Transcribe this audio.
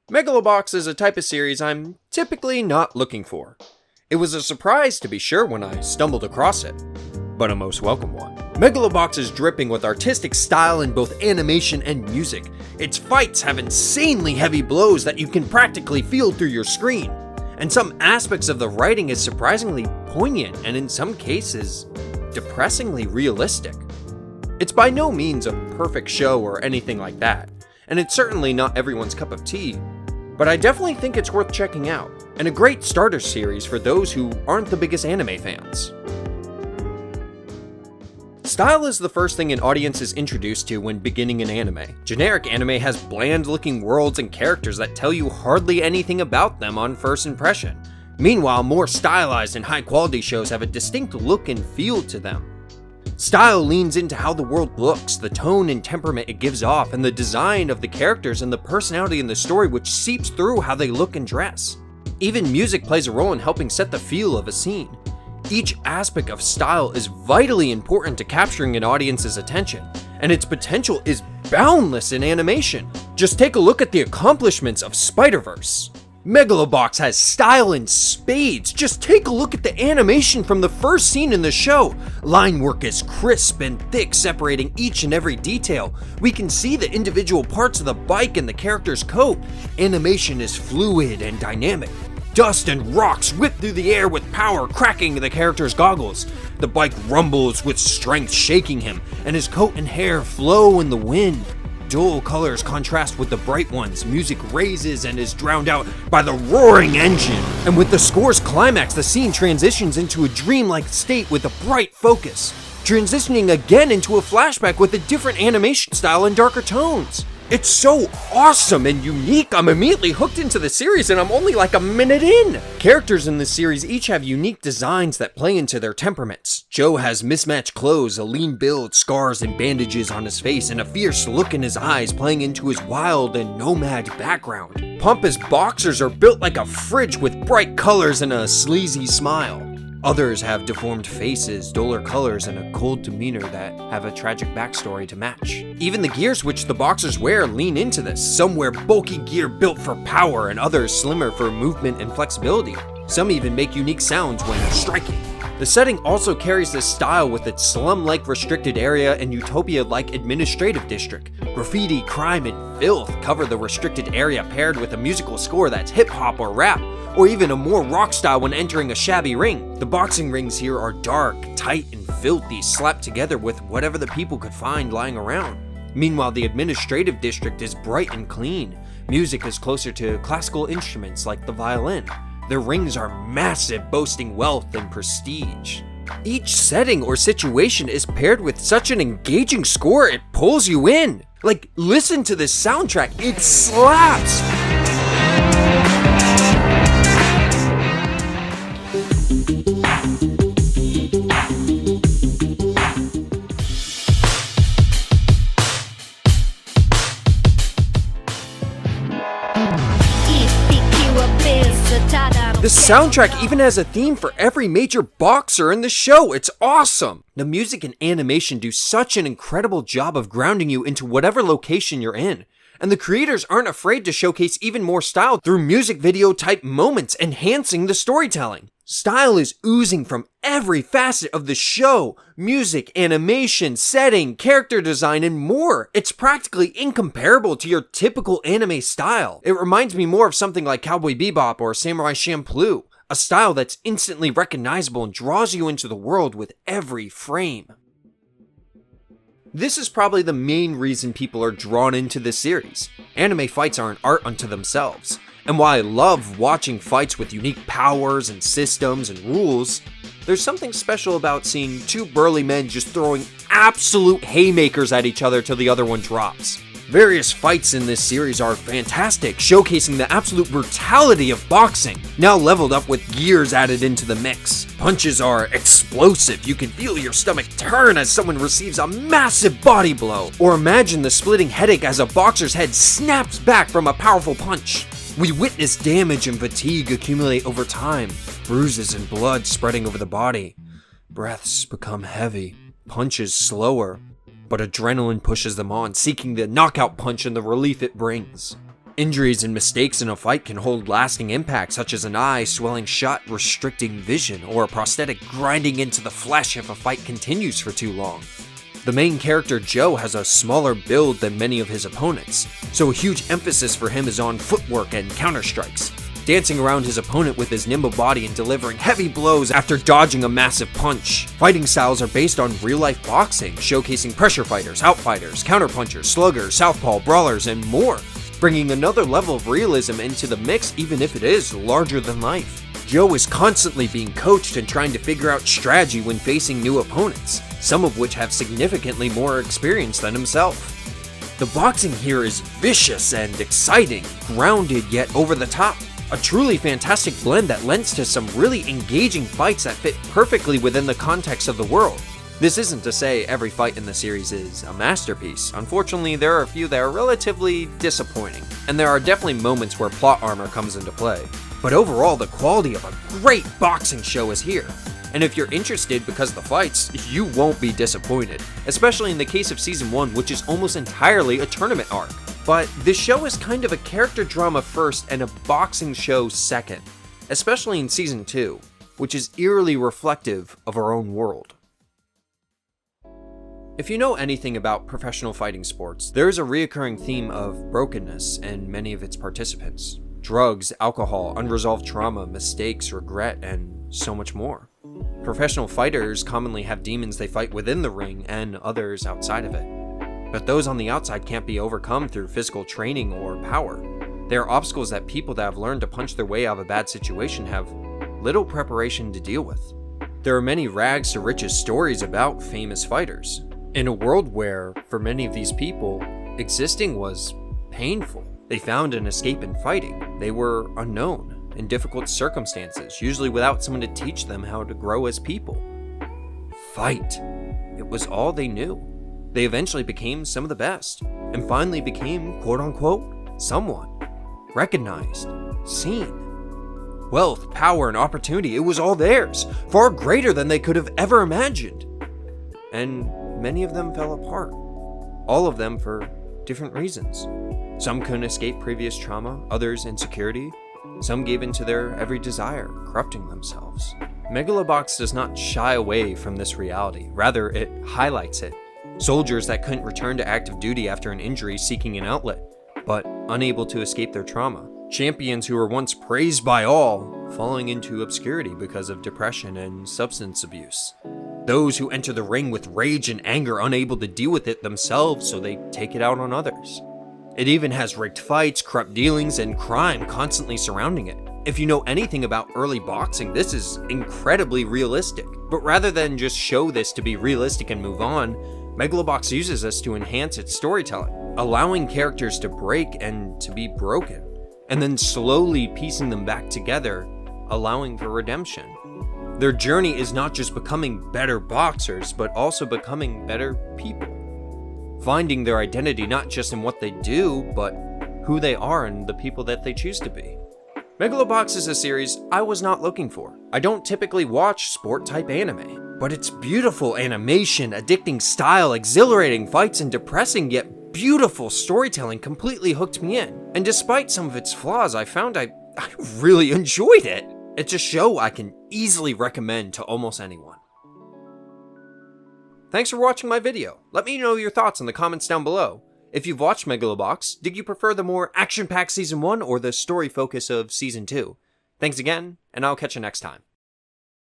Megalobox is a type of series I'm typically not looking for. It was a surprise to be sure when I stumbled across it, but a most welcome one. Megalobox is dripping with artistic style in both animation and music. Its fights have insanely heavy blows that you can practically feel through your screen, and some aspects of the writing is surprisingly poignant and in some cases, depressingly realistic. It's by no means a perfect show or anything like that, and it's certainly not everyone's cup of tea, but I definitely think it's worth checking out, and a great starter series for those who aren't the biggest anime fans. Style is the first thing an audience is introduced to when beginning an anime. Generic anime has bland-looking worlds and characters that tell you hardly anything about them on first impression. Meanwhile, more stylized and high-quality shows have a distinct look and feel to them. Style leans into how the world looks, the tone and temperament it gives off, and the design of the characters and the personality in the story which seeps through how they look and dress. Even music plays a role in helping set the feel of a scene. Each aspect of style is vitally important to capturing an audience's attention, and its potential is boundless in animation. Just take a look at the accomplishments of Spider-Verse. Megalobox has style in spades. Just take a look at the animation from the first scene in the show. Line work is crisp and thick, separating each and every detail. We can see the individual parts of the bike and the character's coat. Animation is fluid and dynamic. Dust and rocks whip through the air with power, cracking the character's goggles. The bike rumbles with strength, shaking him, and his coat and hair flow in the wind. Dull colors contrast with the bright ones, music raises and is drowned out by the roaring engine. And with the score's climax, the scene transitions into a dreamlike state with a bright focus, transitioning again into a flashback with a different animation style and darker tones. It's so awesome and unique. I'm immediately hooked into the series and I'm only like a minute in. Characters in this series each have unique designs that play into their temperaments. Joe has mismatched clothes, a lean build, scars and bandages on his face, and a fierce look in his eyes playing into his wild and nomad background. Pompous boxers are built like a fridge with bright colors and a sleazy smile. Others have deformed faces, duller colors, and a cold demeanor that have a tragic backstory to match. Even the gears which the boxers wear lean into this. Some wear bulky gear built for power, and others slimmer for movement and flexibility. Some even make unique sounds when striking. The setting also carries this style with its slum-like restricted area and utopia-like administrative district. Graffiti, crime, and filth cover the restricted area, paired with a musical score that's hip-hop or rap, or even a more rock style when entering a shabby ring. The boxing rings here are dark, tight, and filthy, slapped together with whatever the people could find lying around. Meanwhile, the administrative district is bright and clean. Music is closer to classical instruments like the violin. The rings are massive, boasting wealth and prestige. Each setting or situation is paired with such an engaging score, it pulls you in. Like, listen to this soundtrack, it slaps! The soundtrack even has a theme for every major boxer in the show. It's awesome! The music and animation do such an incredible job of grounding you into whatever location you're in. And the creators aren't afraid to showcase even more style through music video type moments, enhancing the storytelling. Style is oozing from every facet of the show. Music, animation, setting, character design, and more. It's practically incomparable to your typical anime style. It reminds me more of something like Cowboy Bebop or Samurai Champloo, a style that's instantly recognizable and draws you into the world with every frame. This is probably the main reason people are drawn into this series. Anime fights are an art unto themselves. And while I love watching fights with unique powers and systems and rules, there's something special about seeing two burly men just throwing absolute haymakers at each other till the other one drops. Various fights in this series are fantastic, showcasing the absolute brutality of boxing, now leveled up with gears added into the mix. Punches are explosive, you can feel your stomach turn as someone receives a massive body blow, or imagine the splitting headache as a boxer's head snaps back from a powerful punch. We witness damage and fatigue accumulate over time, bruises and blood spreading over the body. Breaths become heavy, punches slower, but adrenaline pushes them on, seeking the knockout punch and the relief it brings. Injuries and mistakes in a fight can hold lasting impacts, such as an eye swelling shut, restricting vision, or a prosthetic grinding into the flesh if a fight continues for too long. The main character Joe has a smaller build than many of his opponents, so a huge emphasis for him is on footwork and counter-strikes, dancing around his opponent with his nimble body and delivering heavy blows after dodging a massive punch. Fighting styles are based on real-life boxing, showcasing pressure fighters, outfighters, counterpunchers, sluggers, southpaw, brawlers, and more, bringing another level of realism into the mix even if it is larger than life. Joe is constantly being coached and trying to figure out strategy when facing new opponents, some of which have significantly more experience than himself. The boxing here is vicious and exciting, grounded yet over the top. A truly fantastic blend that lends to some really engaging fights that fit perfectly within the context of the world. This isn't to say every fight in the series is a masterpiece. Unfortunately, there are a few that are relatively disappointing, and there are definitely moments where plot armor comes into play. But overall, the quality of a great boxing show is here. And if you're interested because of the fights, you won't be disappointed, especially in the case of Season 1, which is almost entirely a tournament arc. But this show is kind of a character drama first and a boxing show second, especially in Season 2, which is eerily reflective of our own world. If you know anything about professional fighting sports, there is a reoccurring theme of brokenness in many of its participants. Drugs, alcohol, unresolved trauma, mistakes, regret, and so much more. Professional fighters commonly have demons they fight within the ring and others outside of it. But those on the outside can't be overcome through physical training or power. They are obstacles that people that have learned to punch their way out of a bad situation have little preparation to deal with. There are many rags to riches stories about famous fighters, in a world where, for many of these people, existing was painful. They found an escape in fighting. They were unknown, in difficult circumstances, usually without someone to teach them how to grow as people. Fight. It was all they knew. They eventually became some of the best, and finally became, quote-unquote, someone. Recognized. Seen. Wealth, power, and opportunity, it was all theirs, far greater than they could have ever imagined. And many of them fell apart. All of them for different reasons. Some couldn't escape previous trauma, others insecurity. Some gave in to their every desire, corrupting themselves. Megalobox does not shy away from this reality, rather it highlights it. Soldiers that couldn't return to active duty after an injury seeking an outlet, but unable to escape their trauma. Champions who were once praised by all, falling into obscurity because of depression and substance abuse. Those who enter the ring with rage and anger, unable to deal with it themselves, so they take it out on others. It even has rigged fights, corrupt dealings, and crime constantly surrounding it. If you know anything about early boxing, this is incredibly realistic. But rather than just show this to be realistic and move on, Megalobox uses this to enhance its storytelling, allowing characters to break and to be broken, and then slowly piecing them back together, allowing for redemption. Their journey is not just becoming better boxers, but also becoming better people. Finding their identity not just in what they do, but who they are and the people that they choose to be. Megalobox is a series I was not looking for. I don't typically watch sport-type anime, but its beautiful animation, addicting style, exhilarating fights, and depressing yet beautiful storytelling completely hooked me in. And despite some of its flaws, I found I really enjoyed it. It's a show I can easily recommend to almost anyone. Thanks for watching my video. Let me know your thoughts in the comments down below. If you've watched Megalobox, did you prefer the more action-packed Season 1 or the story focus of Season 2? Thanks again, and I'll catch you next time.